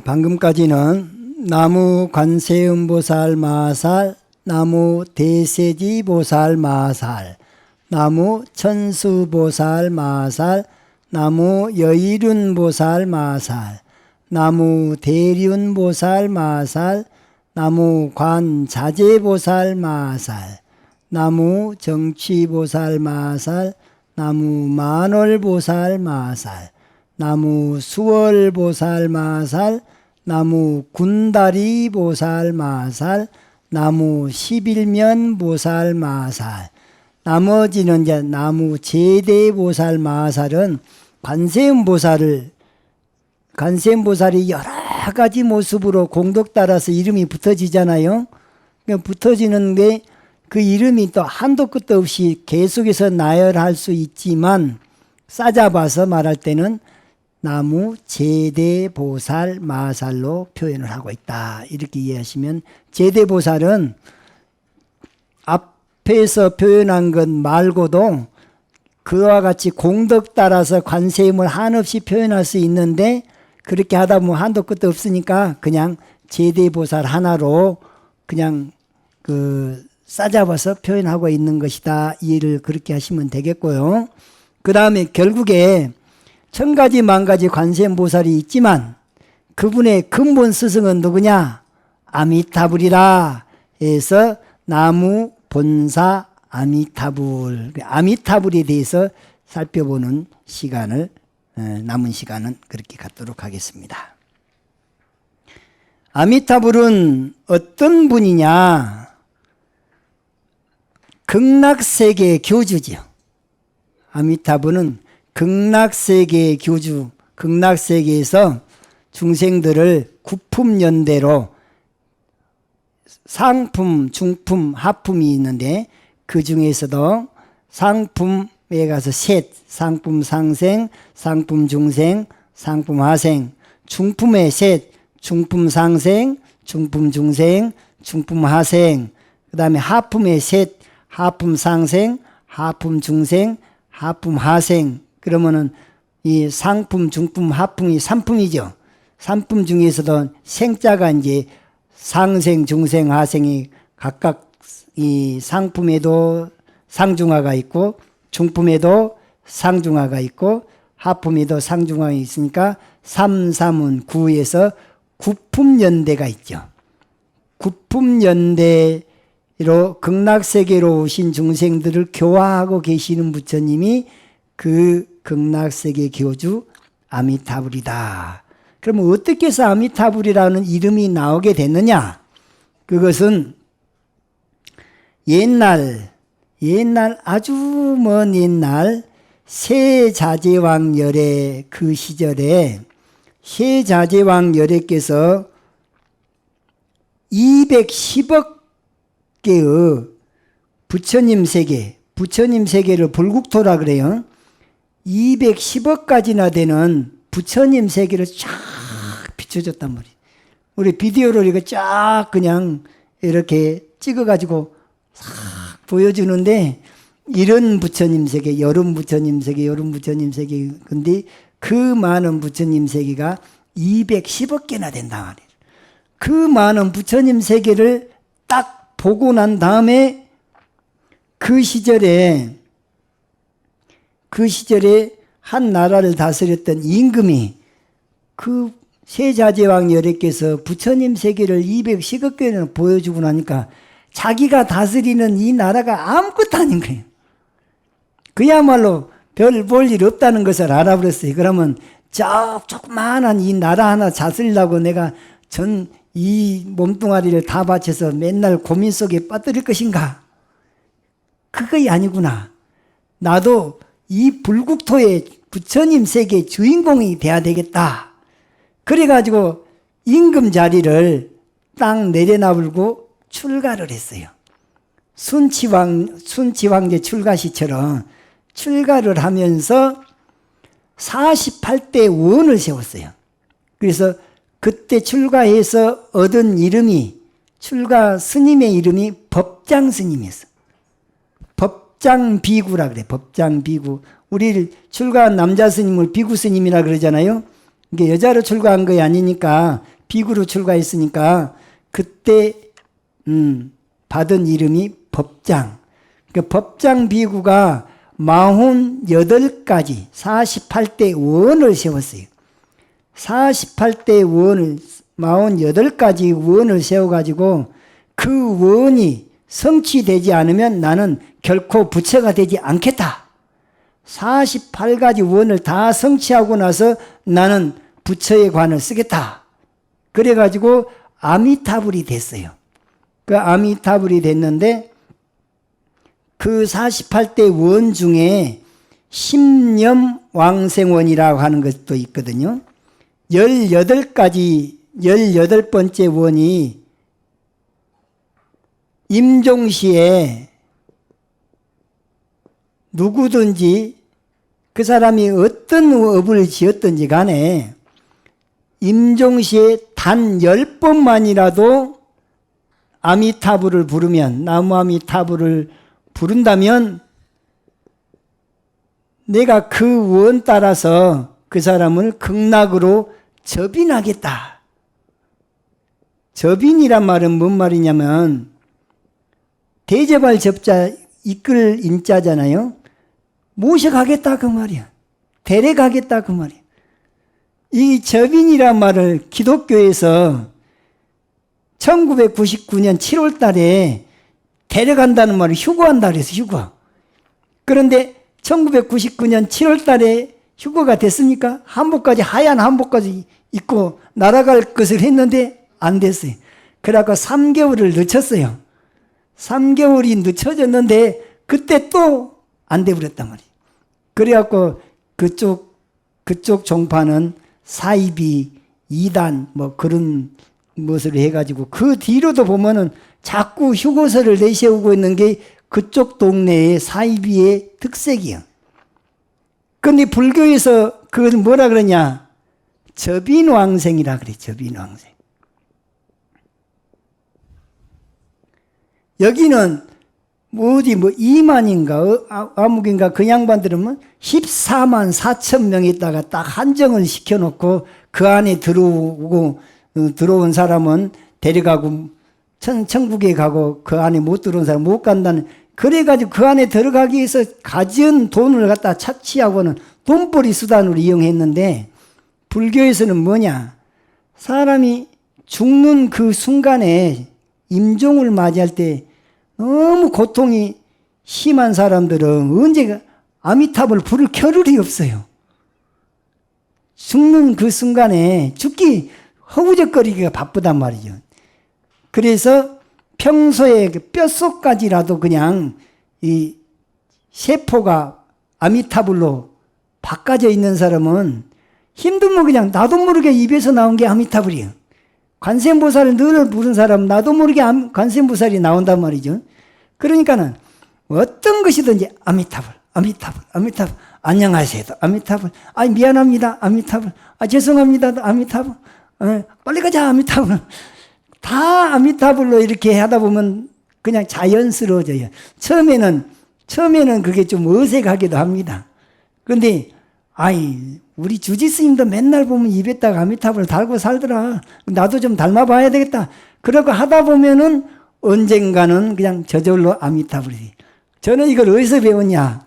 방금까지는 나무 관세음보살 마살, 나무 대세지보살 마살, 나무 천수보살 마살, 나무 여의륜보살 마살, 나무 대륜보살 마살, 나무 관자재보살 마살, 나무 정취보살 마살, 나무 만월보살 마살, 나무 수월보살 마살, 나무 군다리보살 마살, 나무 11면보살 마살, 나머지는 이제 나무 제대보살 마살은 관세음보살이 여러 가지 모습으로 공덕 따라서 이름이 붙어지잖아요. 붙어지는데 그 이름이 또 한도 끝도 없이 계속해서 나열할 수 있지만 싸잡아서 말할 때는 나무 제대보살 마살로 표현을 하고 있다. 이렇게 이해하시면, 제대보살은 앞에서 표현한 것 말고도 그와 같이 공덕 따라서 관세음을 한없이 표현할 수 있는데, 그렇게 하다 보면 한도 끝도 없으니까 그냥 제대보살 하나로 그냥 싸잡아서 표현하고 있는 것이다. 이해를 그렇게 하시면 되겠고요. 그 다음에 결국에 천가지 만가지 관세음보살이 있지만 그분의 근본 스승은 누구냐? 아미타불이라 해서 나무 본사 아미타불, 아미타불에 대해서 살펴보는 시간을, 남은 시간은 그렇게 갖도록 하겠습니다. 아미타불은 어떤 분이냐? 극락세계 교주지요. 아미타불은 극락세계의 교주, 극락세계에서 중생들을 구품연대로 상품, 중품, 하품이 있는데 그 중에서도 상품에 가서 셋, 상품 상생, 상품 중생, 상품 하생, 중품에 셋, 중품 상생, 중품 중생, 중품 하생, 그 다음에 하품에 셋, 하품 상생, 하품 중생, 하품 하생. 그러면은 이 상품, 중품, 하품이 3품이죠. 3품 중에서도 생자가 이제 상생, 중생, 하생이 각각 이 상품에도 상중하가 있고, 중품에도 상중하가 있고, 하품에도 상중하가 있으니까 3, 3은 9에서 구품연대가 있죠. 구품연대로 극락세계로 오신 중생들을 교화하고 계시는 부처님이 그 극락세계 교주 아미타불이다. 그러면 어떻게 해서 아미타불이라는 이름이 나오게 됐느냐? 그것은 옛날 아주 먼 옛날 세자재왕 열애 그 시절에 세자재왕 열애께서 210억 개의 부처님 세계를 불국토라 그래요. 210억까지나 되는 부처님 세계를 쫙 비춰줬단 말이에요. 우리 비디오를 이거 쫙 그냥 이렇게 찍어가지고 싹 보여주는데, 이런 부처님 세계, 여름 부처님 세계, 근데 그 많은 부처님 세계가 210억 개나 된단 말이에요. 그 많은 부처님 세계를 딱 보고 난 다음에 그 시절에 한 나라를 다스렸던 임금이 그 세자재왕 열애께서 부처님 세계를 210억 개나 보여주고 나니까 자기가 다스리는 이 나라가 아무것도 아닌 거예요. 그야말로 별 볼 일 없다는 것을 알아버렸어요. 그러면 조그마한 이 나라 하나 다스리려고 내가 이 몸뚱아리를 다 바쳐서 맨날 고민 속에 빠뜨릴 것인가? 그거 아니구나. 나도 이 불국토의 부처님 세계의 주인공이 돼야 되겠다. 그래가지고 임금 자리를 딱 내려놔불고 출가를 했어요. 순치왕제 출가시처럼 출가를 하면서 48대 원을 세웠어요. 그래서 그때 출가해서 얻은 이름이, 출가 스님의 이름이 법장 스님이었어. 법장비구라 그래. 법장비구. 우리 출가한 남자 스님을 비구 스님이라 그러잖아요. 이게 여자로 출가한 거 아니니까 비구로 출가했으니까 그때 받은 이름이 법장. 그 법장 비구가 48가지 48대 원을 세웠어요. 48대 원을 48가지 원을 세워가지고 그 원이 성취되지 않으면 나는 결코 부처가 되지 않겠다. 48가지 원을 다 성취하고 나서 나는 부처의 관을 쓰겠다. 그래가지고 아미타불이 됐어요. 그 아미타불이 됐는데 그 48대 원 중에 십념왕생원이라고 하는 것도 있거든요. 18가지 18번째 원이 임종시에 누구든지 그 사람이 어떤 업을 지었든지 간에 임종시에 단 10번만이라도 아미타불을 부르면, 나무 아미타불을 부른다면 내가 그 원 따라서 그 사람을 극락으로 접인하겠다. 접인이란 말은 뭔 말이냐면 대접할 접자 이끌 인자잖아요. 모셔가겠다 그 말이야. 데려가겠다 그 말이야. 이 접인이란 말을 기독교에서 1999년 7월 달에 데려간다는 말을 휴거한다 그래서 휴거. 그런데 1999년 7월 달에 휴거가 됐습니까? 한복까지 하얀 한복까지 입고 날아갈 것을 했는데 안 됐어요. 그래갖고 3개월을 늦췄어요. 3개월이 늦춰졌는데 그때 또 안 돼버렸단 말이에요. 그래갖고 그쪽 종파는 사이비 2단 뭐 그런 것을 해가지고 그 뒤로도 보면은 자꾸 휴거서를 내세우고 있는 게 그쪽 동네의 사이비의 특색이야. 근데 불교에서 그걸 뭐라 그러냐? 접인왕생이라 그래, 접인왕생. 여기는 어디 이만인가 아무긴가 그 양반들은 14만 4천 명에다가 딱 한정을 시켜놓고 그 안에 들어온 사람은 데려가고 천국에 가고 그 안에 못 들어온 사람 못 간다는, 그래가지고 그 안에 들어가기 위해서 가진 돈을 갖다 착취하고는 돈벌이 수단으로 이용했는데 불교에서는 뭐냐? 사람이 죽는 그 순간에 임종을 맞이할 때 너무 고통이 심한 사람들은 언제 아미타불 불을 켤 일이 없어요. 죽는 그 순간에 죽기 허우적거리기가 바쁘단 말이죠. 그래서 평소에 뼛속까지라도 그냥 이 세포가 아미타불로 바꿔져 있는 사람은 힘들면 그냥 나도 모르게 입에서 나온 게 아미타불이에요. 관세음보살을 늘 부른 사람은 나도 모르게 관세음보살이 나온단 말이죠. 그러니까는 어떤 것이든지 아미타불, 아미타불, 아미타불, 안녕하세요, 아미타불, 미안합니다, 아미타불, 죄송합니다, 아미타불, 빨리 가자, 아미타불. 다 아미타불로 이렇게 하다 보면 그냥 자연스러워져요. 처음에는 그게 좀 어색하기도 합니다. 근데, 우리 주지스님도 맨날 보면 입에다가 아미타불 달고 살더라. 나도 좀 닮아봐야 되겠다. 그러고 하다 보면은 언젠가는 그냥 저절로 아미타불이. 저는 이걸 어디서 배웠냐?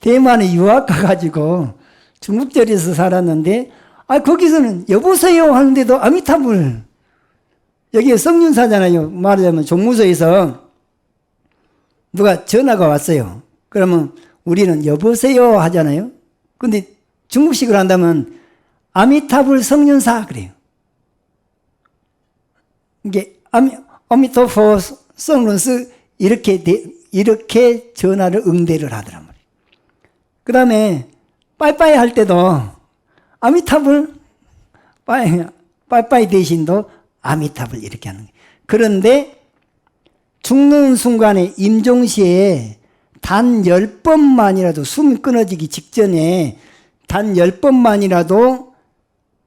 대만에 유학 가가지고 중국절에서 살았는데, 거기서는 여보세요 하는데도 아미타불. 여기 성륜사잖아요. 말하자면 종무소에서 누가 전화가 왔어요. 그러면 우리는 여보세요 하잖아요. 근데 중국식으로 한다면 아미타불 성륜사 그래요. 이게 아미토포 성륜스 이렇게 전화를 응대를 하더란 말이에요. 그 다음에 빠이빠이 할 때도 아미타불 빠이빠이 대신도 아미타불 이렇게 하는 거예요. 그런데 죽는 순간에 임종시에 단 10번만이라도 숨 끊어지기 직전에 단 10번만이라도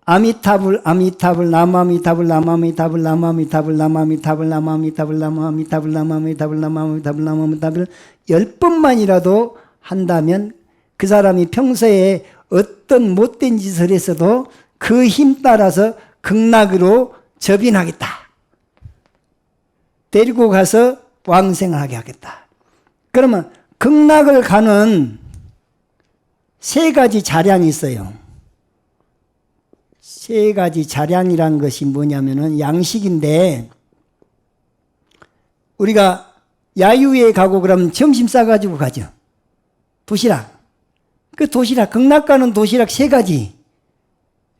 아미타불, 아미타불, 남아미타불, 남아미타불, 남아미타불, 남아미타불, 남아미타불, 남아미타불, 남아미타불, 남아미타불, 남아미타불 10번만이라도 한다면 그 사람이 평소에 어떤 못된 짓을 했어도 그 힘 따라서 극락으로 접인하겠다. 데리고 가서 왕생하게 하겠다. 그러면 극락을 가는 세 가지 자량이 있어요. 세 가지 자량이란 것이 뭐냐면은 양식인데, 우리가 야유회 가고 그러면 점심 싸가지고 가죠. 도시락. 그 도시락, 극락 가는 도시락 세 가지.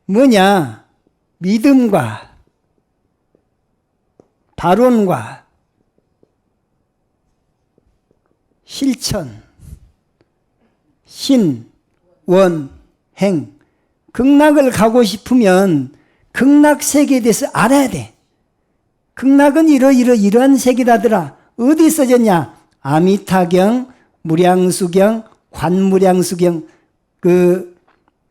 뭐냐? 믿음과 발언과 실천, 신, 원, 행. 극락을 가고 싶으면 극락 세계에 대해서 알아야 돼. 극락은 이러한 세계라더라. 어디 써졌냐? 아미타경, 무량수경, 관무량수경.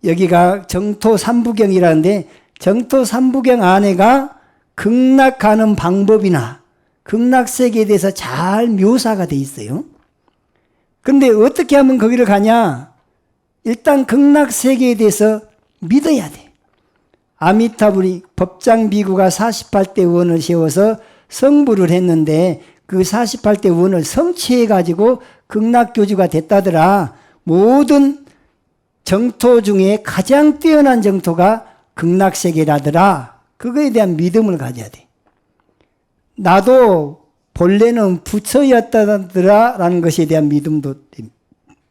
여기가 정토삼부경이라는데, 정토삼부경 안에가 극락 가는 방법이나 극락 세계에 대해서 잘 묘사가 돼 있어요. 근데 어떻게 하면 거기를 가냐? 일단 극락 세계에 대해서 믿어야 돼. 아미타불이 법장비구가 48대 원을 세워서 성불을 했는데, 그 48대 원을 성취해가지고 극락교주가 됐다더라. 모든 정토 중에 가장 뛰어난 정토가 극락세계라더라. 그거에 대한 믿음을 가져야 돼. 나도 본래는 부처였다더라 라는 것에 대한 믿음도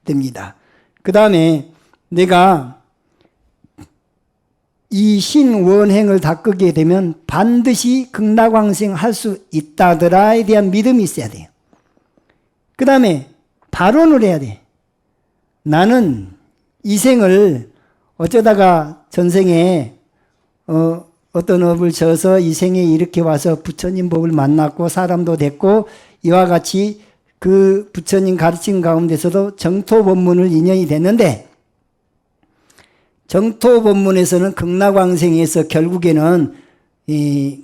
됩니다. 그 다음에 내가 이 신원행을 닦게 되면 반드시 극락왕생 할 수 있다더라에 대한 믿음이 있어야 돼요. 그 다음에 발언을 해야 돼. 나는 이 생을 어쩌다가 전생에 어떤 업을 져서 이 생에 이렇게 와서 부처님 법을 만났고 사람도 됐고, 이와 같이 그 부처님 가르침 가운데서도 정토 법문을 인연이 됐는데, 정토 법문에서는 극락왕생에서 결국에는 이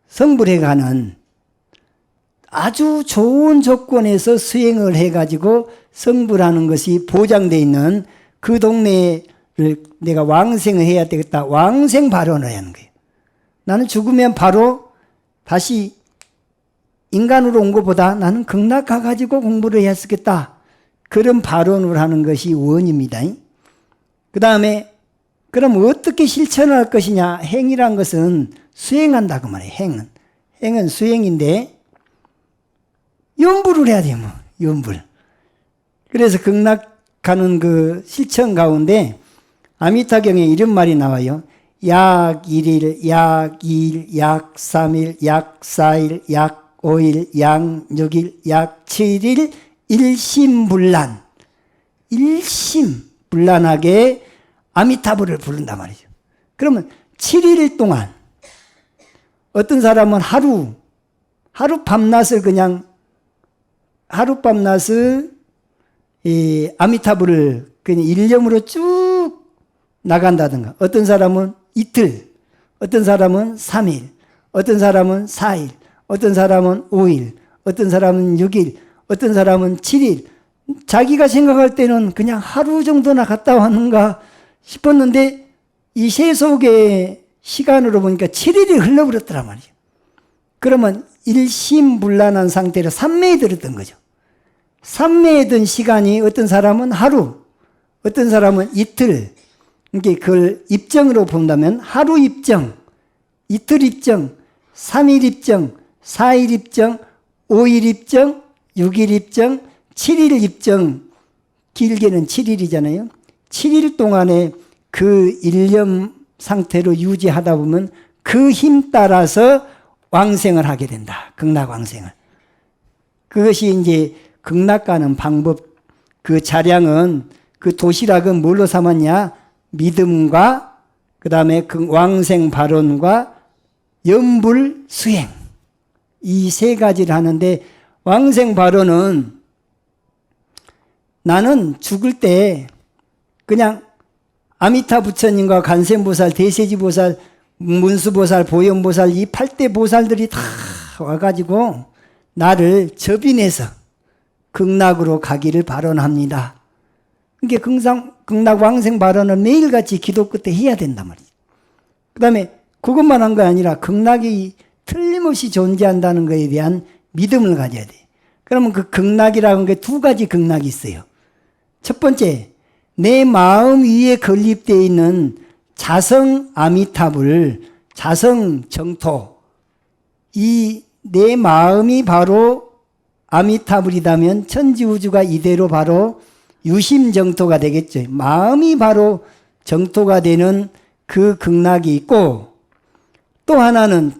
성불해 가는 아주 좋은 조건에서 수행을 해가지고 성불하는 것이 보장되어 있는 그 동네를 내가 왕생을 해야 되겠다. 왕생 발언을 해야 하는 거예요. 나는 죽으면 바로 다시 인간으로 온 것보다 나는 극락 가가지고 공부를 해야 쓰겠다. 그런 발언을 하는 것이 원입니다. 그 다음에 그럼 어떻게 실천을 할 것이냐? 행이란 것은 수행한다 그 말이에요. 행은 수행인데 연불을 해야 돼요. 연불. 그래서 극락 가는 그 실천 가운데 아미타경에 이런 말이 나와요. 약 1일, 약 2일, 약 3일, 약 4일, 약 5일, 약 6일, 약 7일, 일심불란. 일심불란하게 아미타불을 부른단 말이죠. 그러면 7일 동안 어떤 사람은 하루 밤낮을 그냥 하룻밤낮을 이 아미타불을 그냥 일념으로 쭉 나간다든가, 어떤 사람은 이틀, 어떤 사람은 3일, 어떤 사람은 4일, 어떤 사람은 5일, 어떤 사람은 6일, 어떤 사람은 7일. 자기가 생각할 때는 그냥 하루 정도나 갔다 왔는가 싶었는데 이 세속의 시간으로 보니까 7일이 흘러버렸더란 말이죠. 그러면 일심불란한 상태로 삼매에 들었던 거죠. 삼매에 든 시간이 어떤 사람은 하루, 어떤 사람은 이틀. 그걸 입정으로 본다면 하루 입정, 이틀 입정, 3일 입정, 4일 입정, 5일 입정, 6일 입정, 7일 입정. 길게는 7일이잖아요. 7일 동안에 그 일념 상태로 유지하다 보면 그 힘 따라서 왕생을 하게 된다. 극락왕생을. 그것이 이제 극락 가는 방법. 그 자량은, 그 도시락은 뭘로 삼았냐? 믿음과 그 다음에 그 왕생 발언과 연불 수행. 이 세 가지를 하는데, 왕생 발언은 나는 죽을 때 그냥 아미타 부처님과 간센보살, 대세지보살, 문수보살, 보현보살 이 8대 보살들이 다 와가지고 나를 접인해서 극락으로 가기를 발언합니다. 그러니까 극락왕생 발언을 매일같이 기도 끝에 해야 된단 말이죠. 그 다음에 그것만 한 거 아니라 극락이 틀림없이 존재한다는 것에 대한 믿음을 가져야 돼. 그러면 그 극락이라는 게 두 가지 극락이 있어요. 첫 번째, 내 마음 위에 건립되어 있는 자성 아미타불, 자성 정토, 이 내 마음이 바로 아미타불이다면 천지우주가 이대로 바로 유심정토가 되겠죠. 마음이 바로 정토가 되는 그 극락이 있고, 또 하나는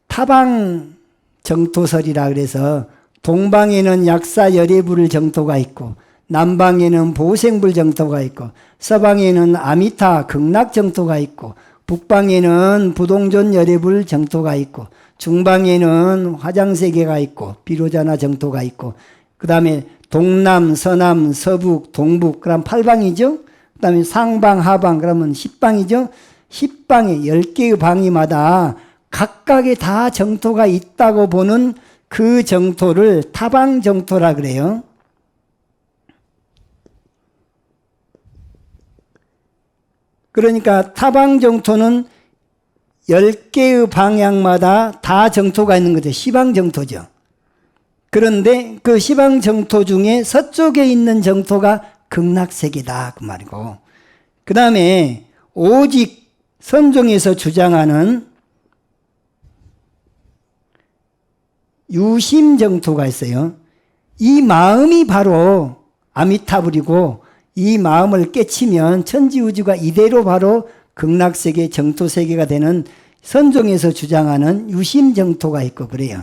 타방 정토설이라 그래서 동방에는 약사 열애불 정토가 있고, 남방에는 보생불 정토가 있고, 서방에는 아미타 극락 정토가 있고, 북방에는 부동존 열애불 정토가 있고, 중방에는 화장세계가 있고, 비로자나 정토가 있고, 그 다음에 동남, 서남, 서북, 동북, 그럼 8방이죠? 그 다음에 상방, 하방, 그러면 10방이죠? 10방에 10개의 방이마다 각각에 다 정토가 있다고 보는 그 정토를 타방 정토라 그래요. 그러니까 타방 정토는 10개의 방향마다 다 정토가 있는 거죠. 시방 정토죠. 그런데 그 시방 정토 중에 서쪽에 있는 정토가 극락세계다 그 말이고, 그 다음에 오직 선종에서 주장하는 유심정토가 있어요. 이 마음이 바로 아미타불이고, 이 마음을 깨치면 천지우주가 이대로 바로 극락세계, 정토세계가 되는 선종에서 주장하는 유심정토가 있고 그래요.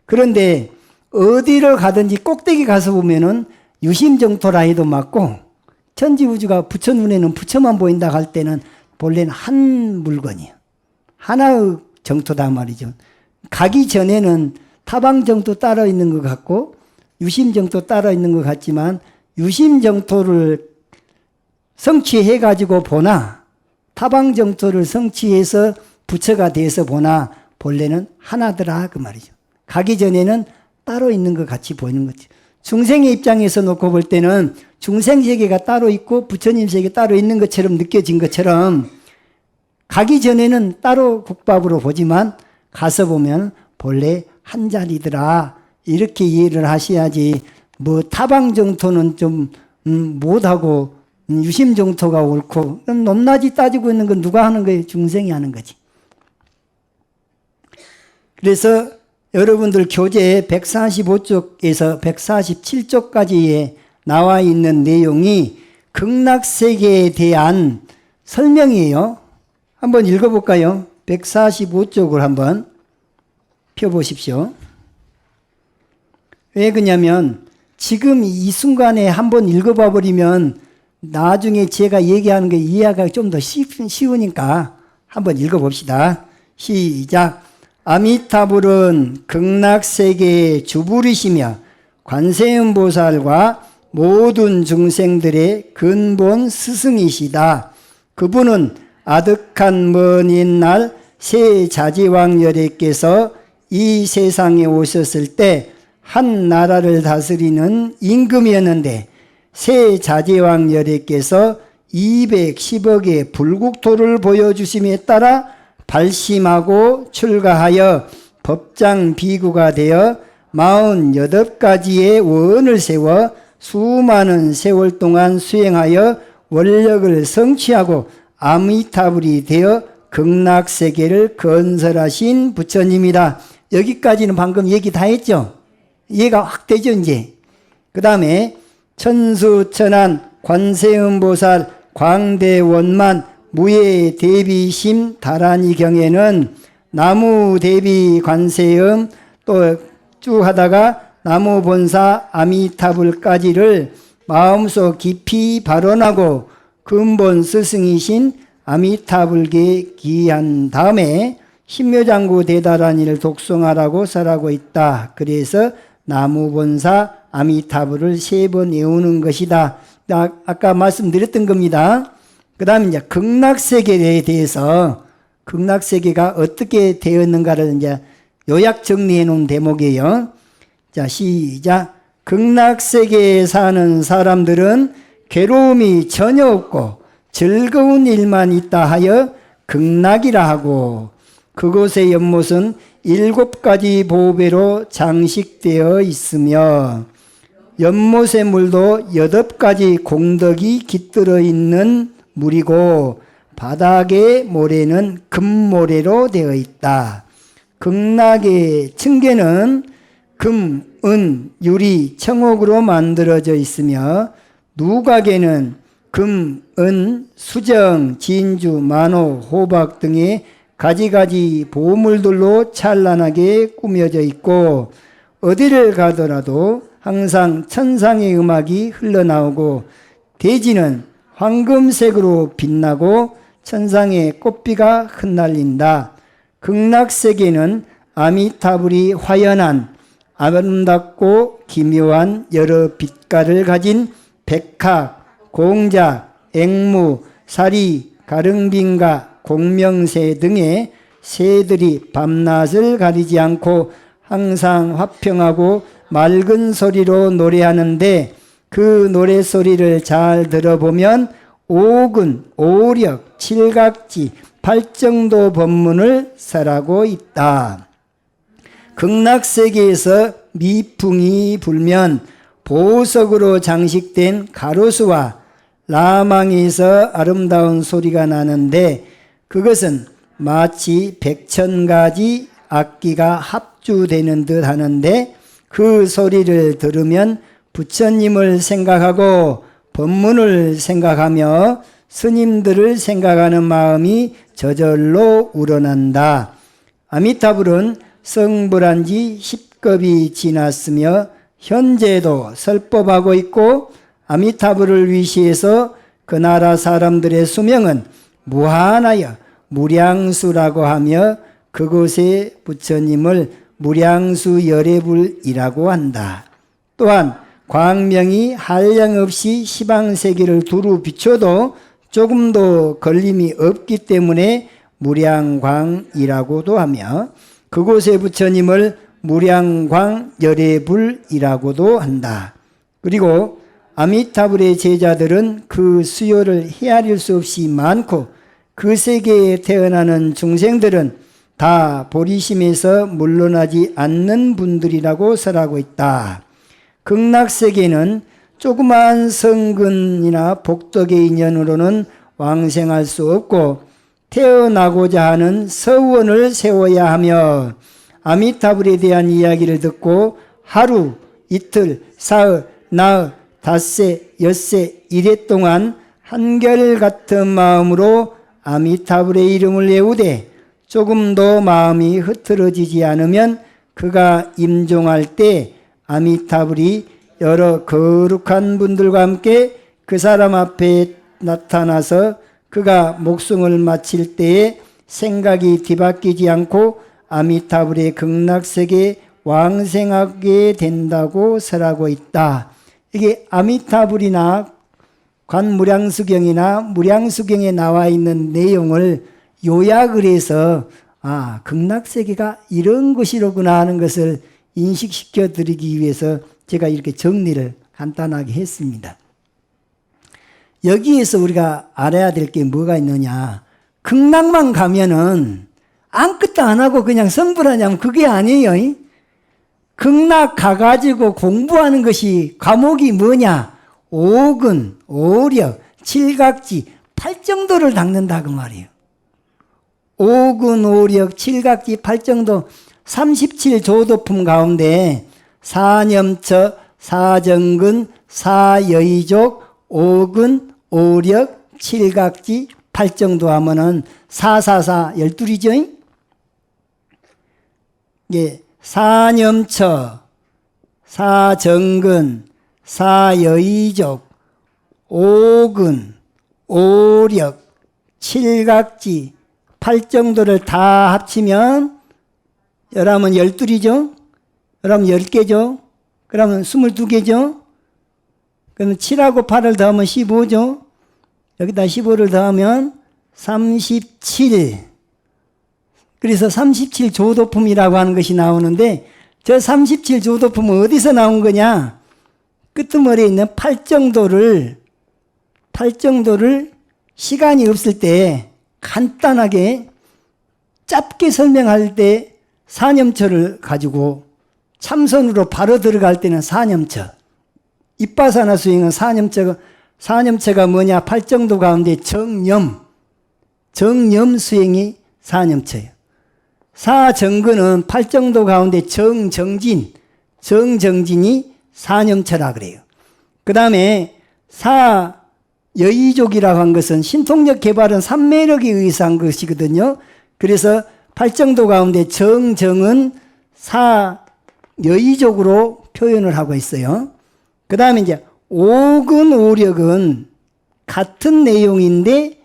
그런데 어디를 가든지 꼭대기 가서 보면은 유심정토라 해도 맞고, 천지우주가 부처 눈에는 부처만 보인다 할 때는 본래는 한 물건이에요. 하나의 정토다 말이죠. 가기 전에는 타방정토 따로 있는 것 같고 유심정토 따로 있는 것 같지만, 유심정토를 성취해가지고 보나 타방정토를 성취해서 부처가 돼서 보나 본래는 하나더라 그 말이죠. 가기 전에는 따로 있는 것 같이 보이는 거죠. 중생의 입장에서 놓고 볼 때는 중생세계가 따로 있고 부처님 세계 따로 있는 것처럼 느껴진 것처럼, 가기 전에는 따로 국밥으로 보지만 가서 보면 본래 한 자리더라, 이렇게 이해를 하셔야지, 뭐 타방정토는 좀 못하고 유심정토가 옳고, 높낮이 따지고 있는 건 누가 하는 거예요? 중생이 하는 거지. 그래서 여러분들 교재 145쪽에서 147쪽까지에 나와 있는 내용이 극락세계에 대한 설명이에요. 한번 읽어볼까요? 145쪽을 한번 펴보십시오. 왜 그러냐면 지금 이 순간에 한번 읽어봐 버리면 나중에 제가 얘기하는 게 이해하기가 좀 더 쉬우니까 한번 읽어봅시다. 시작. 아미타불은 극락세계의 주불이시며 관세음보살과 모든 중생들의 근본 스승이시다. 그분은 아득한 먼 옛날 세 자지왕열애께서 이 세상에 오셨을 때 한 나라를 다스리는 임금이었는데, 세 자지왕열애께서 210억의 불국토를 보여주심에 따라 발심하고 출가하여 법장 비구가 되어 48가지의 원을 세워 수많은 세월 동안 수행하여 원력을 성취하고 아미타불이 되어 극락세계를 건설하신 부처님이다. 여기까지는 방금 얘기 다 했죠? 이해가 확 되죠 이제? 그 다음에 천수천안 관세음보살 광대원만 무예 대비심 다라니 경에는 나무 대비 관세음 또 쭉 하다가 나무 본사 아미타불까지를 마음속 깊이 발언하고 근본 스승이신 아미타불계에 기한 다음에 신묘장구 대다라니를 독송하라고 설하고 있다. 그래서 나무 본사 아미타불을 3번 외우는 것이다. 아까 말씀드렸던 겁니다. 그 다음에 이제 극락세계에 대해서, 극락세계가 어떻게 되었는가를 이제 요약 정리해 놓은 대목이에요. 자, 시작. 극락세계에 사는 사람들은 괴로움이 전혀 없고 즐거운 일만 있다 하여 극락이라 하고, 그곳의 연못은 7가지 보배로 장식되어 있으며 연못의 물도 8가지 공덕이 깃들어 있는 물이고 바닥의 모래는 금모래로 되어 있다. 극락의 층계는 금, 은, 유리, 청옥으로 만들어져 있으며 누각에는 금, 은, 수정, 진주, 만호, 호박 등의 가지가지 보물들로 찬란하게 꾸며져 있고 어디를 가더라도 항상 천상의 음악이 흘러나오고 대지는 황금색으로 빛나고 천상의 꽃비가 흩날린다. 극락세계는 아미타불이 화연한 아름답고 기묘한 여러 빛깔을 가진 백학, 공작, 앵무, 사리, 가릉빙가, 공명새 등의 새들이 밤낮을 가리지 않고 항상 화평하고 맑은 소리로 노래하는데 그 노래소리를 잘 들어보면 오근, 오력, 칠각지, 팔정도 법문을 설하고 있다. 극락세계에서 미풍이 불면 보석으로 장식된 가로수와 라망에서 아름다운 소리가 나는데 그것은 마치 100,000가지 악기가 합주되는 듯 하는데 그 소리를 들으면 부처님을 생각하고 법문을 생각하며 스님들을 생각하는 마음이 저절로 우러난다. 아미타불은 성불한 지 10급이 지났으며 현재도 설법하고 있고 아미타불을 위시해서 그 나라 사람들의 수명은 무한하여 무량수라고 하며 그곳의 부처님을 무량수 열애불이라고 한다. 또한 광명이 한량없이 시방세계를 두루 비춰도 조금도 걸림이 없기 때문에 무량광이라고도 하며 그곳의 부처님을 무량광 열애불이라고도 한다. 그리고 아미타불의 제자들은 그 수요를 헤아릴 수 없이 많고 그 세계에 태어나는 중생들은 다 보리심에서 물러나지 않는 분들이라고 설하고 있다. 극락세계는 조그마한 성근이나 복덕의 인연으로는 왕생할 수 없고 태어나고자 하는 서원을 세워야 하며 아미타불에 대한 이야기를 듣고 하루, 이틀, 사흘, 나흘, 닷새, 엿새, 이래 동안 한결같은 마음으로 아미타불의 이름을 외우되 조금도 마음이 흐트러지지 않으면 그가 임종할 때 아미타불이 여러 거룩한 분들과 함께 그 사람 앞에 나타나서 그가 목숨을 마칠 때에 생각이 뒤바뀌지 않고 아미타불의 극락세계에 왕생하게 된다고 설하고 있다. 이게 아미타불이나 관무량수경이나 무량수경에 나와 있는 내용을 요약을 해서 극락세계가 이런 것이로구나 하는 것을 인식시켜 드리기 위해서 제가 이렇게 정리를 간단하게 했습니다. 여기에서 우리가 알아야 될 게 뭐가 있느냐. 극락만 가면은 아무것도 안 하고 그냥 성불하냐면 그게 아니에요. 극락 가가지고 공부하는 것이 과목이 뭐냐. 오근, 오력, 칠각지, 팔정도를 닦는다 그 말이에요. 오근, 오력, 칠각지, 팔정도 37조도품 가운데 사념처, 사정근, 사여의족, 오근, 오력, 칠각지, 팔정도 하면은 12이죠? 예, 사념처, 사정근, 사여의족, 오근, 오력, 칠각지, 팔정도를 다 합치면 여러분 12이죠? 여러분 10개죠? 그러면 22개죠? 그러면 7하고 8을 더하면 15죠? 여기다 15를 더하면 37. 그래서 37조도품이라고 하는 것이 나오는데 저 37조도품은 어디서 나온 거냐? 끄트머리에 있는 팔정도를 시간이 없을 때 간단하게 짧게 설명할 때 사념처를 가지고 참선으로 바로 들어갈 때는 사념처. 입바사나 수행은 사념처가 뭐냐? 팔정도 가운데 정념 수행이 사념처예요. 사정근은 팔정도 가운데 정정진이 사념처라 그래요. 그 다음에 사여의족이라고 한 것은 신통력 개발은 삼매력에 의해서 한 것이거든요. 그래서 팔정도 가운데 정정은 사여의족으로 표현을 하고 있어요. 그 다음에 이제 오근 오력은 같은 내용인데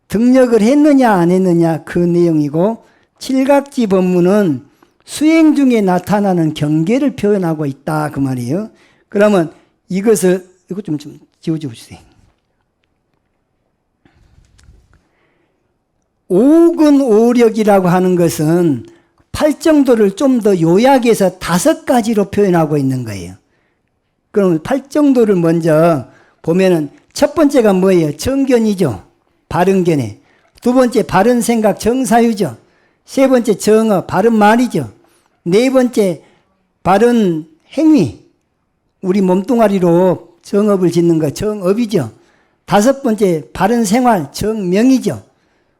등력을 했느냐 안 했느냐 그 내용이고, 칠각지 법문은 수행 중에 나타나는 경계를 표현하고 있다 그 말이에요. 그러면 이것을 이거 좀 지워주세요. 오근 오력이라고 하는 것은 팔정도를 좀 더 요약해서 5가지로 표현하고 있는 거예요. 그럼 팔정도를 먼저 보면은 첫 번째가 뭐예요? 정견이죠. 바른 견해. 두 번째 바른 생각 정사유죠. 세 번째 정어 바른 말이죠. 네 번째 바른 행위. 우리 몸뚱아리로 정업을 짓는 거 정업이죠. 다섯 번째 바른 생활 정명이죠.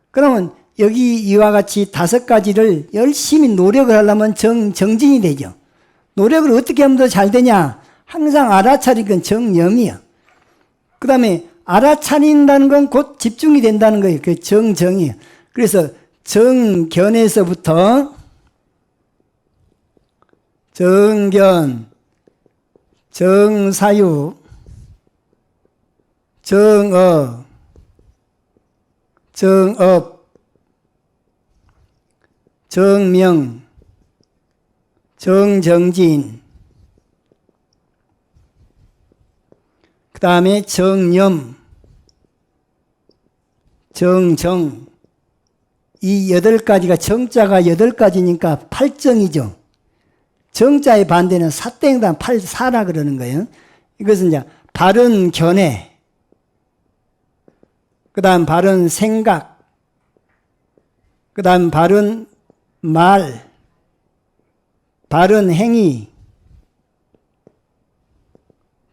그러면 여기 이와 같이 5가지를 열심히 노력을 하려면 정진이 되죠. 노력을 어떻게 하면 더 잘 되냐? 항상 알아차린 건 정념이야. 그 다음에 알아차린다는 건 곧 집중이 된다는 거예요. 그 정정이에요. 그래서 정견에서부터 정견, 정사유, 정업, 정명, 정정진, 그 다음에 정념, 정정. 이 8가지가 정자가 8가지니까 팔정이죠. 정자의 반대는 사땡당 팔사라 그러는 거예요. 이것은 이제 바른 견해, 그 다음 바른 생각, 그 다음 바른 말, 바른 행위,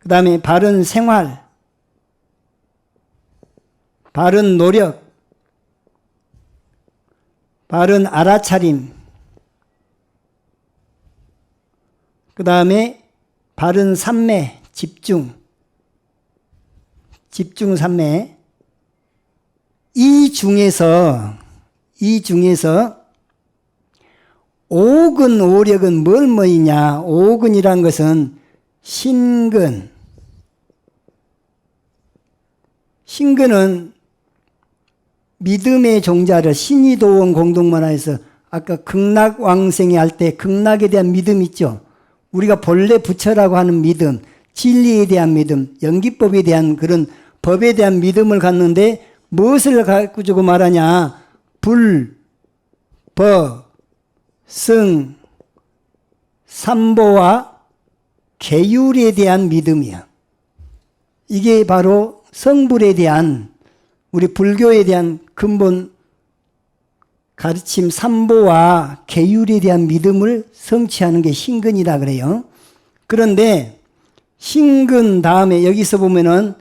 그 다음에 바른 생활, 바른 노력, 바른 알아차림, 그 다음에 바른 삼매, 집중 삼매. 이 중에서 오근 오력은 뭘 뭐이냐? 오근이란 것은 신근. 신근은 믿음의 종자를 신의도원 공동문화에서 아까 극락왕생이 할 때 극락에 대한 믿음 있죠. 우리가 본래 부처라고 하는 믿음, 진리에 대한 믿음, 연기법에 대한 그런 법에 대한 믿음을 갖는데 무엇을 가지고 말하냐? 불, 법, 승, 삼보와 계율에 대한 믿음이야. 이게 바로 성불에 대한, 우리 불교에 대한 근본 가르침 삼보와 계율에 대한 믿음을 성취하는 게 신근이다 그래요. 그런데 신근 다음에 여기서 보면은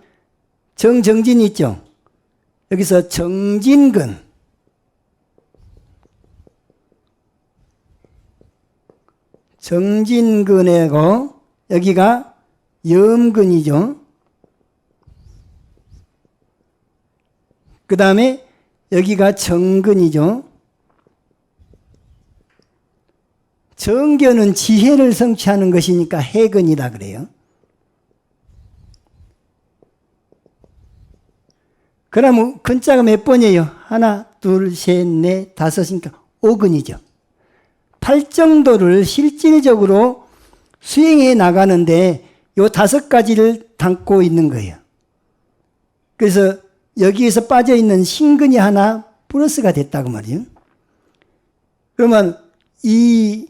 정정진이 있죠. 여기서 정진근, 정진근이고 여기가 염근이죠. 그 다음에 여기가 정근이죠. 정견은 지혜를 성취하는 것이니까 해근이다 그래요. 그러면 근자가 몇 번이에요? 하나, 둘, 셋, 넷, 다섯이니까 5근이죠. 팔정도를 실질적으로 수행해 나가는데 요 5가지를 담고 있는 거예요. 그래서 여기에서 빠져있는 신근이 하나 플러스가 됐다고 말이에요. 그러면 이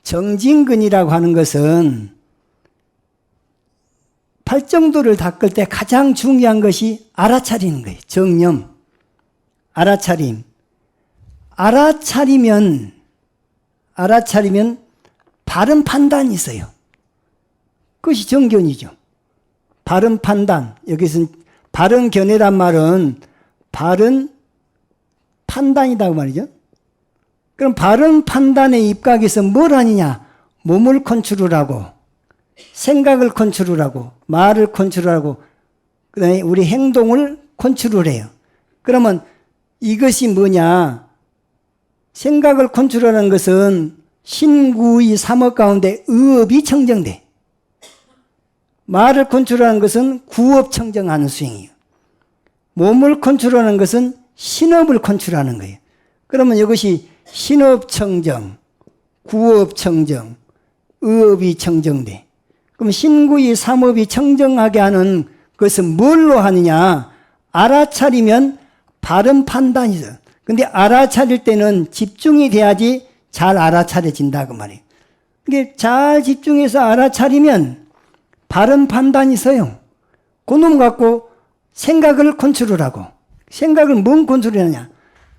정진근이라고 하는 것은 팔정도를 닦을 때 가장 중요한 것이 알아차리는 거예요. 정념, 알아차림. 알아차리면 바른 판단이 있어요. 그것이 정견이죠. 바른 판단. 여기서는 바른 견해란 말은 바른 판단이라고 말이죠. 그럼 바른 판단에 입각해서 뭘 하느냐? 몸을 컨트롤하고, 생각을 컨트롤하고, 말을 컨트롤하고, 그 다음에 우리 행동을 컨트롤해요. 그러면 이것이 뭐냐? 생각을 컨트롤하는 것은 신구의 삼업 가운데 의업이 청정돼. 말을 컨트롤하는 것은 구업 청정하는 수행이에요. 몸을 컨트롤하는 것은 신업을 컨트롤하는 거예요. 그러면 이것이 신업 청정, 구업 청정, 의업이 청정돼. 그럼 신구의 삼업이 청정하게 하는 것은 뭘로 하느냐? 알아차리면 바른 판단이죠. 근데 알아차릴 때는 집중이 돼야지 잘 알아차려진다 그 말이에요. 이게 잘 집중해서 알아차리면 바른 판단이 있어요. 그놈 갖고 생각을 컨트롤하고, 생각을 뭔 컨트롤하냐?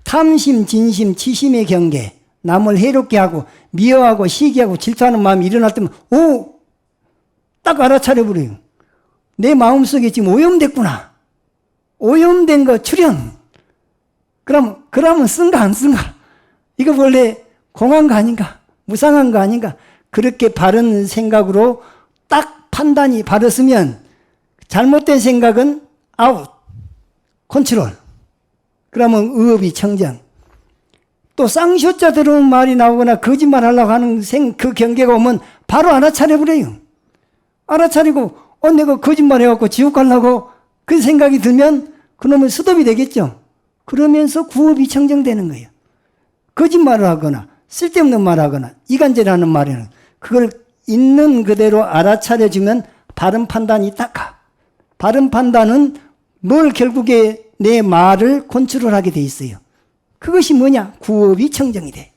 탐심, 진심, 치심의 경계, 남을 해롭게 하고 미워하고 시기하고 질투하는 마음이 일어날 때면 딱 알아차려버려요. 내 마음속에 지금 오염됐구나. 오염된 거 출현. 그러면 쓴가 안 쓴가? 이거 원래 공한 거 아닌가? 무상한 거 아닌가? 그렇게 바른 생각으로 딱 판단이 바르으면 잘못된 생각은 아웃, 컨트롤. 그러면 의업이 청정. 또 쌍쇼자 들어온 말이 나오거나 거짓말 하려고 하는 그 경계가 오면 바로 알아차려버려요. 알아차리고 내가 거짓말 해갖고 지옥 가려고 그 생각이 들면 그놈은 수dob이 되겠죠. 그러면서 구업이 청정되는 거예요. 거짓말을 하거나 쓸데없는 말을 하거나 이간질하는 말에는 그걸 있는 그대로 알아차려주면 바른 판단이 딱 가. 바른 판단은 뭘 결국에 내 말을 컨트롤하게 돼 있어요. 그것이 뭐냐? 구업이 청정이 돼.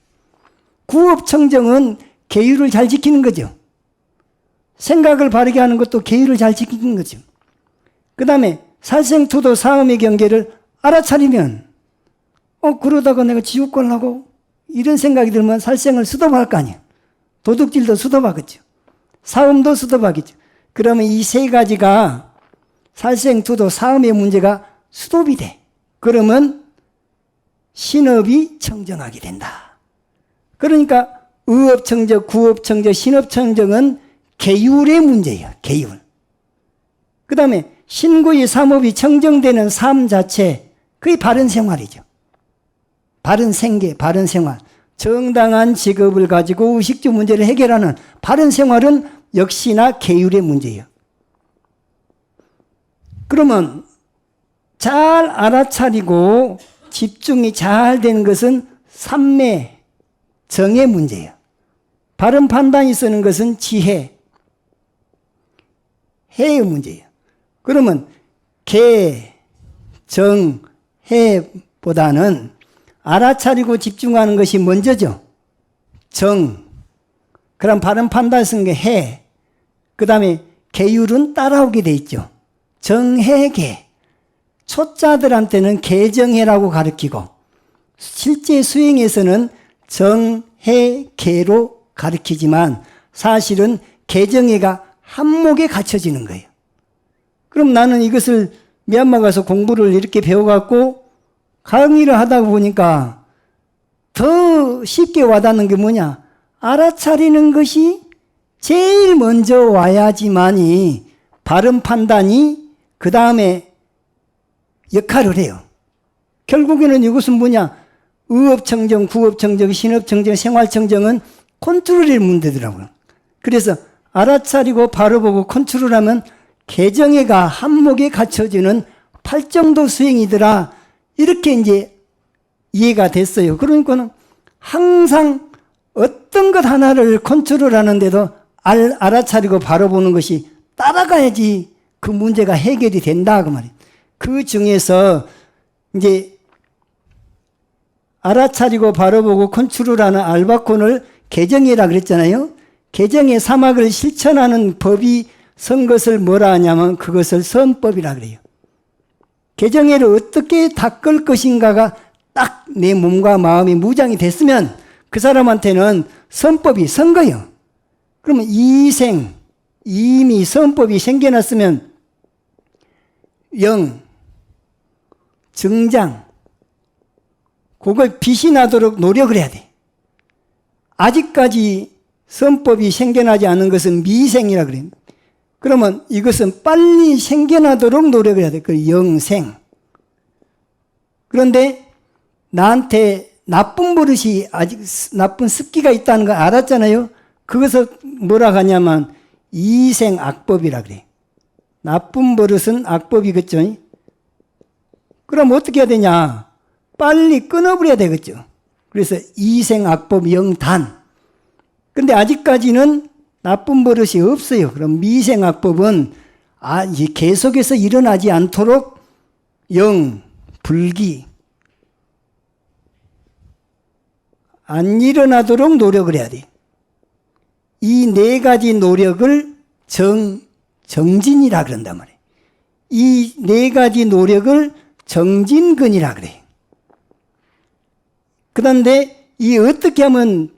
구업 청정은 계율을 잘 지키는 거죠. 생각을 바르게 하는 것도 계율을 잘 지키는 거죠. 그 다음에 살생투도 사음의 경계를 알아차리면 그러다가 내가 지옥 가려고 이런 생각이 들면 살생을 수도할 거 아니에요. 도둑질도 수도하겠죠. 사음도 수도하겠죠. 그러면 이 세 가지가 살생투도 사음의 문제가 수도비 돼. 그러면 신업이 청정하게 된다. 그러니까 의업청정, 구업청정, 신업청정은 계율의 문제예요. 계율. 그 다음에 신구의 삼업이 청정되는 삶 자체, 그게 바른 생활이죠. 바른 생계, 바른 생활. 정당한 직업을 가지고 의식주 문제를 해결하는 바른 생활은 역시나 계율의 문제예요. 그러면 잘 알아차리고 집중이 잘 되는 것은 삼매, 정의 문제예요. 바른 판단이 쓰는 것은 지혜, 해의 문제예요. 그러면 개, 정, 해보다는 알아차리고 집중하는 것이 먼저죠. 정, 그럼 바른 판단 쓰는 게 해. 그 다음에 계율은 따라오게 돼 있죠. 정해계. 초자들한테는 개정해라고 가르치고 실제 수행에서는 정해계로 가르치지만 사실은 개정해가 한목에 갖춰지는 거예요. 그럼 나는 이것을 미얀마 가서 공부를 이렇게 배워갖고 강의를 하다 보니까 더 쉽게 와닿는 게 뭐냐? 알아차리는 것이 제일 먼저 와야지만이 바른 판단이 그 다음에 역할을 해요. 결국에는 이것은 뭐냐? 의업청정, 구업청정, 신업청정, 생활청정은 컨트롤의 문제더라고요. 그래서 알아차리고 바로보고 컨트롤하면 개정해가 한목에 갖춰지는 팔정도 수행이더라. 이렇게 이제 이해가 됐어요. 그러니까는 항상 어떤 것 하나를 컨트롤하는데도 알아차리고 바로보는 것이 따라가야지 그 문제가 해결이 된다 그 말이에요. 그 중에서 이제 알아차리고 바로보고 컨트롤하는 알바콘을 개정해라 그랬잖아요. 개정의 사막을 실천하는 법이 선 것을 뭐라 하냐면 그것을 선법이라 그래요. 개정회를 어떻게 닦을 것인가가 딱 내 몸과 마음이 무장이 됐으면 그 사람한테는 선법이 선 거예요. 그러면 이생, 이미 선법이 생겨났으면 영, 정장, 그걸 빛이 나도록 노력을 해야 돼. 아직까지 선법이 생겨나지 않은 것은 미생이라 그래요. 그러면 이것은 빨리 생겨나도록 노력을 해야 돼. 그 영생. 그런데 나한테 나쁜 버릇이 아직 나쁜 습기가 있다는 걸 알았잖아요. 그것을 뭐라 하냐면 이생악법이라 그래. 나쁜 버릇은 악법이겠죠. 그럼 어떻게 해야 되냐? 빨리 끊어버려야 되겠죠. 그래서 이생악법 영단. 근데 아직까지는 나쁜 버릇이 없어요. 그럼 미생악법은 계속해서 일어나지 않도록 영, 불기, 안 일어나도록 노력을 해야 돼. 이 네 가지 노력을 정진이라 그런단 말이에요. 이 네 가지 노력을 정진근이라 그래. 그런데 이 어떻게 하면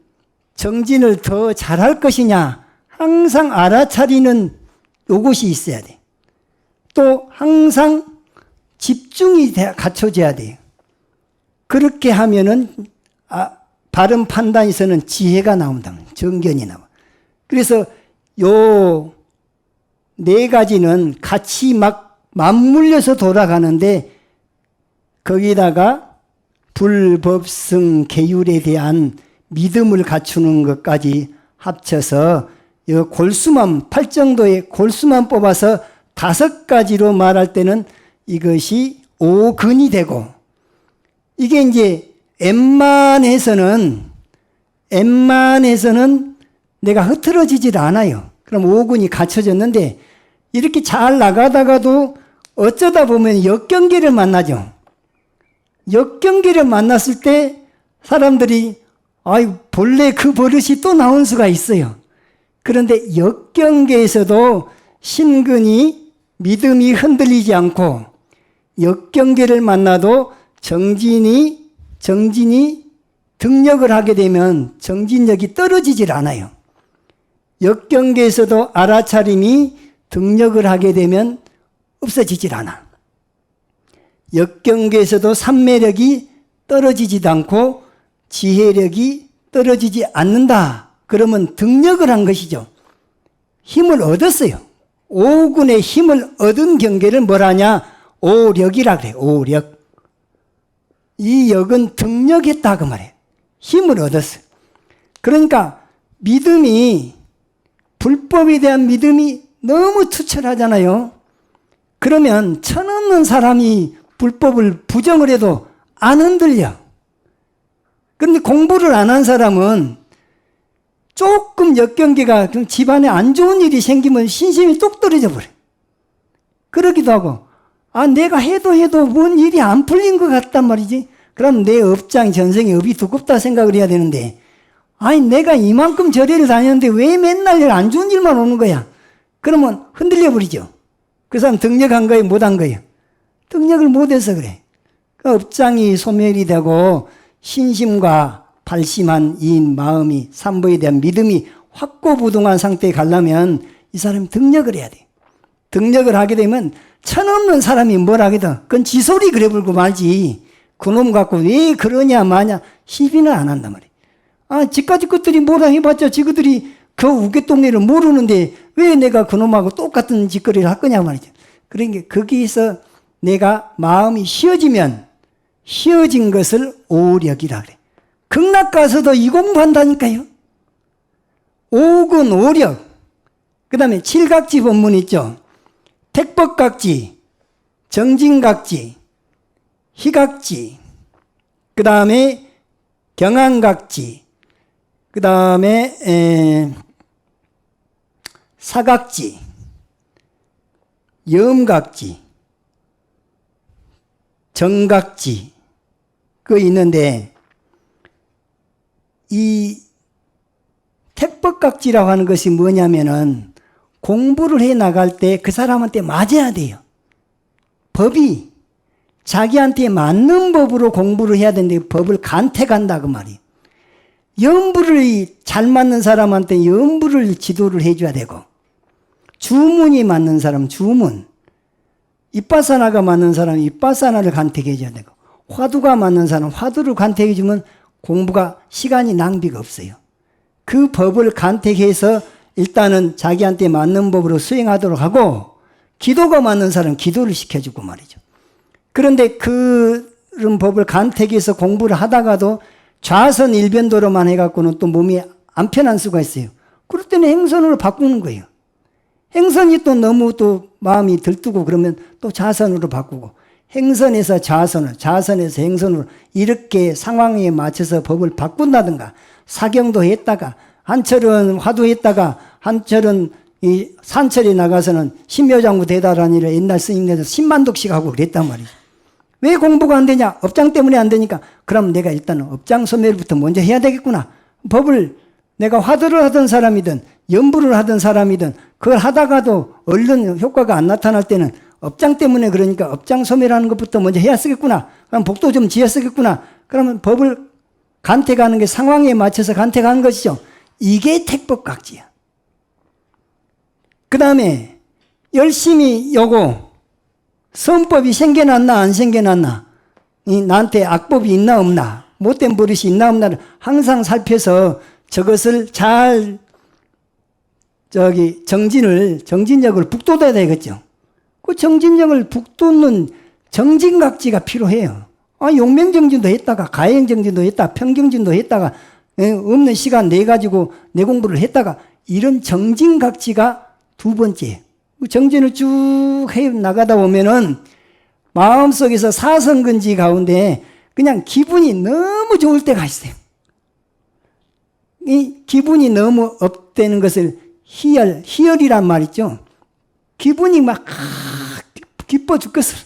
정진을 더 잘할 것이냐? 항상 알아차리는 요것이 있어야 돼. 또 항상 집중이 갖춰져야 돼요. 그렇게 하면은 바른 판단에서는 지혜가 나온다. 정견이 나와. 그래서 요 네 가지는 같이 막 맞물려서 돌아가는데 거기다가 불법성 계율에 대한 믿음을 갖추는 것까지 합쳐서 이 골수만 8정도의 골수만 뽑아서 5가지로 말할 때는 이것이 5근이 되고 이게 이제 엠만해서는 내가 흐트러지질 않아요. 그럼 5근이 갖춰졌는데 이렇게 잘 나가다가도 어쩌다 보면 역경계를 만나죠. 역경계를 만났을 때 사람들이 본래 그 버릇이 또 나온 수가 있어요. 그런데 역경계에서도 신근이 믿음이 흔들리지 않고 역경계를 만나도 정진이 등력을 하게 되면 정진력이 떨어지질 않아요. 역경계에서도 알아차림이 등력을 하게 되면 없어지질 않아. 역경계에서도 삼매력이 떨어지지도 않고 지혜력이 떨어지지 않는다. 그러면 등력을 한 것이죠. 힘을 얻었어요. 5근의 힘을 얻은 경계를 뭐라냐? 오력이라 그래. 오력. 이 역은 등력했다 그 말이에요. 힘을 얻었어요. 그러니까 믿음이 불법에 대한 믿음이 너무 투철하잖아요. 그러면 천없는 사람이 불법을 부정을 해도 안 흔들려. 그런데 공부를 안 한 사람은 조금 역경계가 집안에 안 좋은 일이 생기면 신심이 뚝 떨어져 버려. 그러기도 하고 내가 해도 뭔 일이 안 풀린 것 같단 말이지. 그럼 내 업장 전생에 업이 두껍다 생각을 해야 되는데 내가 이만큼 절에를 다녔는데 왜 맨날 안 좋은 일만 오는 거야? 그러면 흔들려 버리죠. 그 사람 등력한 거예요? 못한 거예요? 등력을 못해서 그래. 그 업장이 소멸이 되고 신심과 발심한 이 마음이 삼보에 대한 믿음이 확고부동한 상태에 가려면 이 사람이 등력을 해야 돼. 등력을 하게 되면 천없는 사람이 뭘 하거든. 그건 지소리 그래 불고 말지. 그놈 갖고 왜 그러냐 마냐 시비는 안 한단 말이야. 지까지 것들이 뭐라 해봤자 지그들이 그 우개똥리를 모르는데 왜 내가 그놈하고 똑같은 짓거리를 할 거냐 말이죠. 그러니까 거기에서 내가 마음이 쉬어지면 쉬어진 것을 오력이라 그래. 극락 가서도 이 공부한다니까요. 오근 오력. 그 다음에 칠각지 법문 있죠. 택법각지, 정진각지, 희각지, 그 다음에 경안각지, 그 다음에 사각지, 염각지, 정각지 그 있는데 이 택법각지라고 하는 것이 뭐냐면은 공부를 해 나갈 때 그 사람한테 맞아야 돼요. 법이 자기한테 맞는 법으로 공부를 해야 되는데 법을 간택한다 그 말이에요. 연부를 잘 맞는 사람한테 연부를 지도를 해줘야 되고, 주문이 맞는 사람 주문, 이빠사나가 맞는 사람 이빠사나를 간택해줘야 되고, 화두가 맞는 사람 화두를 간택해주면 공부가 시간이 낭비가 없어요. 그 법을 간택해서 일단은 자기한테 맞는 법으로 수행하도록 하고, 기도가 맞는 사람 기도를 시켜주고 말이죠. 그런데 그런 법을 간택해서 공부를 하다가도 좌선 일변도로만 해갖고는 또 몸이 안 편한 수가 있어요. 그럴 때는 행선으로 바꾸는 거예요. 행선이 또 너무 또 마음이 들뜨고 그러면 또 좌선으로 바꾸고, 행선에서 좌선으로, 좌선에서 행선으로 이렇게 상황에 맞춰서 법을 바꾼다든가, 사경도 했다가 한철은 화두했다가 한철은 이 산철에 나가서는 신묘장구 대다라니를 옛날 스님께서 10만독씩 하고 그랬단 말이죠. 왜 공부가 안 되냐? 업장 때문에 안 되니까. 그럼 내가 일단 업장 소멸부터 먼저 해야 되겠구나. 법을 내가 화두를 하던 사람이든 연부를 하던 사람이든 그걸 하다가도 얼른 효과가 안 나타날 때는 업장 때문에 그러니까 업장 소멸하는 것부터 먼저 해야 쓰겠구나. 그럼 복도 좀 지어 쓰겠구나. 그러면 법을 간택하는 게 상황에 맞춰서 간택하는 것이죠. 이게 택법각지야. 그 다음에 열심히 요거 선법이 생겨났나 안 생겨났나, 나한테 악법이 있나 없나, 못된 버릇이 있나 없나를 항상 살펴서 저것을 잘 정진력을 북돋아야 되겠죠. 그 정진력을 북돋는 정진각지가 필요해요. 용맹정진도 했다가 가행정진도 했다가 평경진도 했다가 없는 시간 내 가지고 내 공부를 했다가 이런 정진각지가 두 번째. 정진을 쭉 해 나가다 보면은 마음속에서 사성근지 가운데 그냥 기분이 너무 좋을 때가 있어요. 이 기분이 너무 업되는 것을 희열이란 말이죠. 기분이 막 기뻐 죽겠어.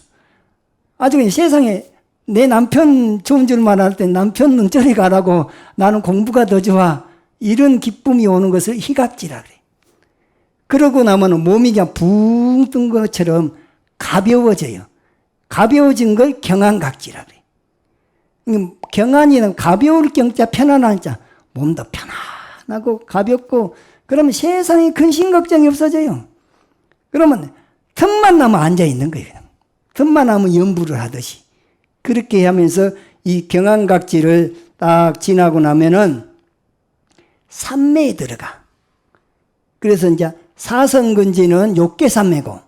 아주 그냥 세상에 내 남편 좋은 줄만 알 때 남편은 저리 가라고 나는 공부가 더 좋아. 이런 기쁨이 오는 것을 희각지라 그래. 그러고 나면 몸이 그냥 붕 뜬 것처럼 가벼워져요. 가벼워진 걸 경안각지라 그래. 경안이는 가벼울 경자 편안한 자. 몸도 편안하고 가볍고 그러면 세상에 근심 걱정이 없어져요. 그러면 틈만 나면 앉아있는 거예요. 틈만 나면 연부를 하듯이. 그렇게 하면서 이 경안각지를 딱 지나고 나면은 삼매에 들어가. 그래서 이제 사성근지는 욕계삼매고,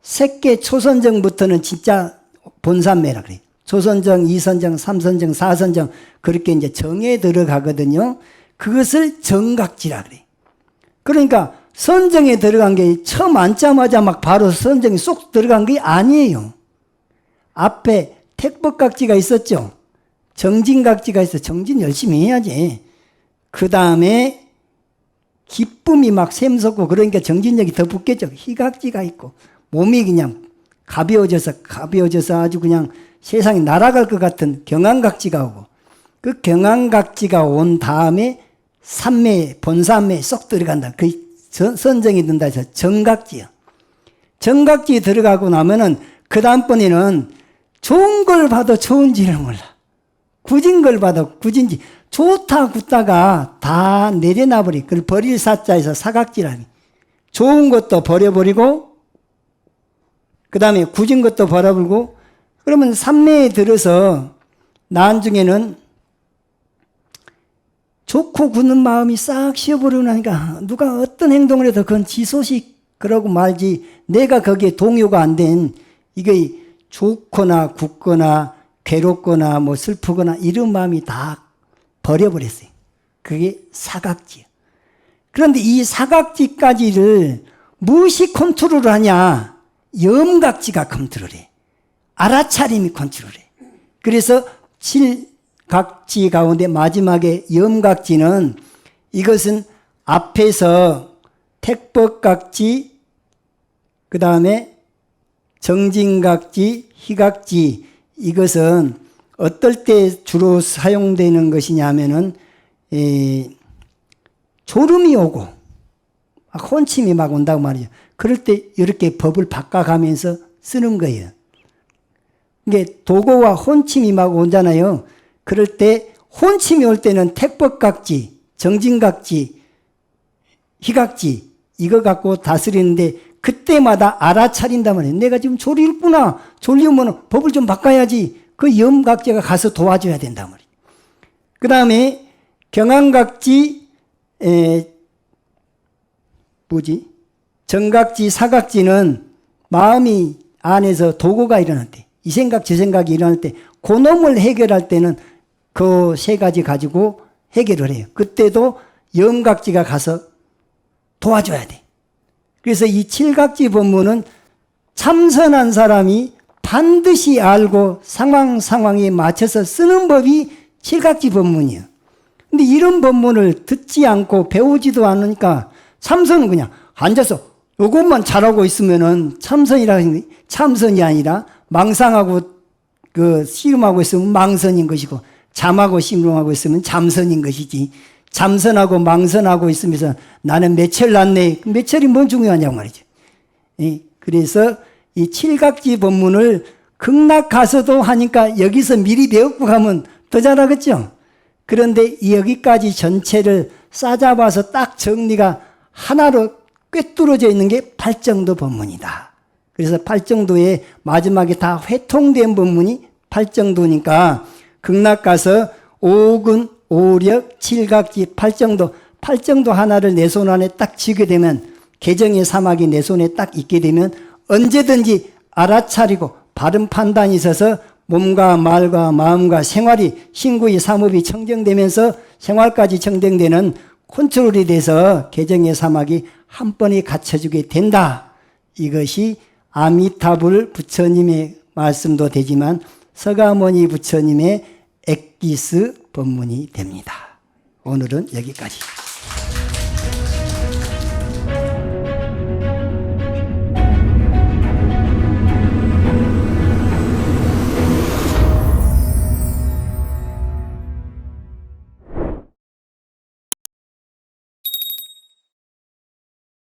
색계 초선정부터는 진짜 본삼매라 그래요. 초선정, 이선정, 삼선정, 사선정, 그렇게 이제 정에 들어가거든요. 그것을 정각지라 그래요. 그러니까 선정에 들어간 게 처음 앉자마자 막 바로 선정에 쏙 들어간 게 아니에요. 앞에 택법각지가 있었죠. 정진각지가 있어. 정진 열심히 해야지. 그 다음에 기쁨이 막 샘솟고 그러니까 정진력이 더 붙겠죠. 희각지가 있고 몸이 그냥 가벼워져서 아주 그냥 세상에 날아갈 것 같은 경안각지가 오고, 그 경안각지가 온 다음에 삼매, 본삼매에 쏙 들어간다. 그 선정이 든다 해서 정각지요. 정각지에 들어가고 나면은 그 다음번에는 좋은 걸 봐도 좋은지를 몰라. 굳은 걸 봐도 굳은지. 좋다 굳다가 다 내려놔버리. 그걸 버릴 사자에서 사각지라니. 좋은 것도 버려버리고 그 다음에 굳은 것도 버려버리고, 그러면 삼매에 들어서 나중에는 좋고 굳는 마음이 싹 쉬어버리고 나니까 누가 어떤 행동을 해도 그건 지소식 그러고 말지, 내가 거기에 동요가 안 된 이게 좋거나 굳거나 괴롭거나 뭐 슬프거나 이런 마음이 다 버려버렸어요. 그게 사각지예요. 그런데 이 사각지까지를 무엇이 컨트롤을 하냐? 염각지가 컨트롤해. 알아차림이 컨트롤해. 그래서 칠각지 가운데 마지막에 염각지는, 이것은 앞에서 택법각지, 그 다음에 정진각지, 희각지, 이것은 어떨 때 주로 사용되는 것이냐 하면은 졸음이 오고 혼침이 막 온다고 말이죠. 그럴 때 이렇게 법을 바꿔가면서 쓰는 거예요. 이게 도고와 혼침이 막 오잖아요. 그럴 때 혼침이 올 때는 택법각지, 정진각지, 희각지 이거 갖고 다스리는데 그때마다 알아차린단 말이에요. 내가 지금 졸리구나. 졸리면 법을 좀 바꿔야지. 그 염각지가 가서 도와줘야 된단 말이에요. 그 다음에 경안각지, 정각지, 사각지는 마음이 안에서 도고가 일어날 때, 이 생각, 저 생각이 일어날 때, 그놈을 해결할 때는 그 세 가지 가지고 해결을 해요. 그때도 염각지가 가서 도와줘야 돼. 그래서 이 칠각지 법문은 참선한 사람이 반드시 알고 상황에 맞춰서 쓰는 법이 칠각지 법문이에요. 근데 이런 법문을 듣지 않고 배우지도 않으니까 참선은 그냥 앉아서 요것만 잘하고 있으면은 참선이 아니라 망상하고 씨름하고 있으면 망선인 것이고 잠하고 씨름하고 있으면 잠선인 것이지. 잠선하고 망선하고 있으면서 나는 매철 났네. 매철이 뭔 중요하냐고 말이죠. 그래서 이 칠각지 법문을 극락 가서도 하니까 여기서 미리 배우고 가면 더 잘하겠죠. 그런데 여기까지 전체를 싸잡아서 딱 정리가 하나로 꿰뚫어져 있는 게 팔정도 법문이다. 그래서 팔정도의 마지막에 다 회통된 법문이 팔정도니까 극락 가서 오근, 오력, 칠각지, 팔정도 하나를 내 손 안에 딱 쥐게 되면 개정의 사막이 내 손에 딱 있게 되면 언제든지 알아차리고 바른 판단이 있어서 몸과 말과 마음과 생활이 신구의 삼업이 청정되면서 생활까지 청정되는 컨트롤이 돼서 개정의 사막이 한 번에 갖춰주게 된다. 이것이 아미타불 부처님의 말씀도 되지만 서가모니 부처님의 엑기스 법문이 됩니다. 오늘은 여기까지.